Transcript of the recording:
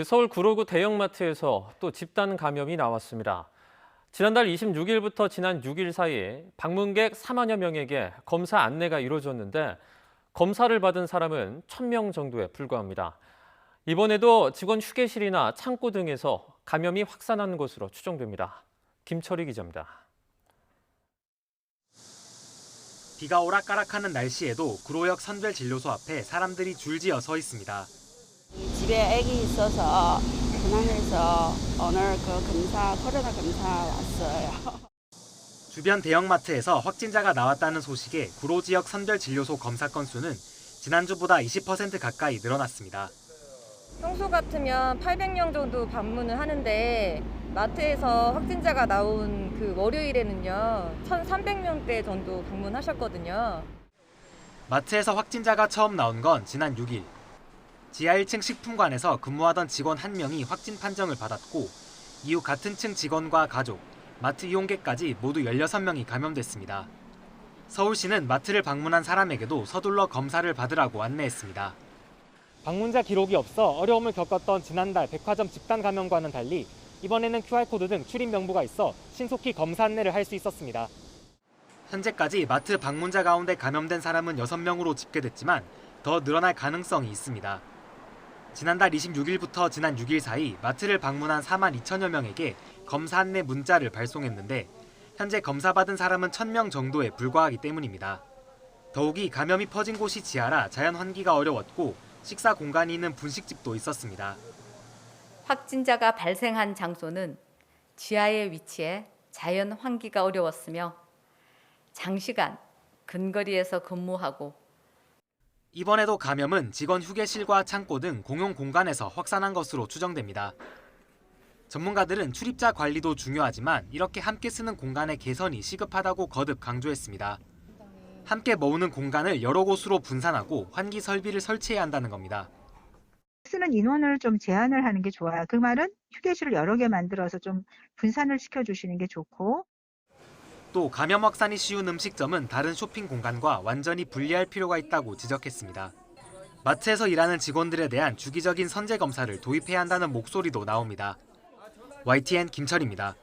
서울 구로구 대형마트에서 또 집단 감염이 나왔습니다. 지난달 26일부터 지난 6일 사이에 방문객 4만여 명에게 검사 안내가 이루어졌는데 검사를 받은 사람은 1,000명 정도에 불과합니다. 이번에도 직원 휴게실이나 창고 등에서 감염이 확산한 것으로 추정됩니다. 김철희 기자입니다. 비가 오락가락하는 날씨에도 구로역 선별진료소 앞에 사람들이 줄지어 서 있습니다. 집에 아기 있어서 군함에서 오늘 코로나 검사 왔어요. 주변 대형마트에서 확진자가 나왔다는 소식에 구로 지역 선별진료소 검사 건수는 지난주보다 20% 가까이 늘어났습니다. 평소 같으면 800명 정도 방문을 하는데 마트에서 확진자가 나온 그 월요일에는요 1,300명대 정도 방문하셨거든요. 마트에서 확진자가 처음 나온 건 지난 6일. 지하 1층 식품관에서 근무하던 직원 1명이 확진 판정을 받았고 이후 같은 층 직원과 가족, 마트 이용객까지 모두 16명이 감염됐습니다. 서울시는 마트를 방문한 사람에게도 서둘러 검사를 받으라고 안내했습니다. 방문자 기록이 없어 어려움을 겪었던 지난달 백화점 집단 감염과는 달리 이번에는 QR코드 등 출입 명부가 있어 신속히 검사 안내를 할 수 있었습니다. 현재까지 마트 방문자 가운데 감염된 사람은 6명으로 집계됐지만 더 늘어날 가능성이 있습니다. 지난달 26일부터 지난 6일 사이 마트를 방문한 4만 2천여 명에게 검사 안내 문자를 발송했는데 현재 검사받은 사람은 1,000명 정도에 불과하기 때문입니다. 더욱이 감염이 퍼진 곳이 지하라 자연 환기가 어려웠고 식사 공간이 있는 분식집도 있었습니다. 확진자가 발생한 장소는 지하에 위치해 자연 환기가 어려웠으며 장시간 근거리에서 근무하고 이번에도 감염은 직원 휴게실과 창고 등 공용 공간에서 확산한 것으로 추정됩니다. 전문가들은 출입자 관리도 중요하지만 이렇게 함께 쓰는 공간의 개선이 시급하다고 거듭 강조했습니다. 함께 모으는 공간을 여러 곳으로 분산하고 환기 설비를 설치해야 한다는 겁니다. 쓰는 인원을 좀 제한을 하는 게 좋아요. 그 말은 휴게실을 여러 개 만들어서 좀 분산을 시켜주시는 게 좋고. 또 감염 확산이 쉬운 음식점은 다른 쇼핑 공간과 완전히 분리할 필요가 있다고 지적했습니다. 마트에서 일하는 직원들에 대한 주기적인 선제 검사를 도입해야 한다는 목소리도 나옵니다. YTN 김철입니다.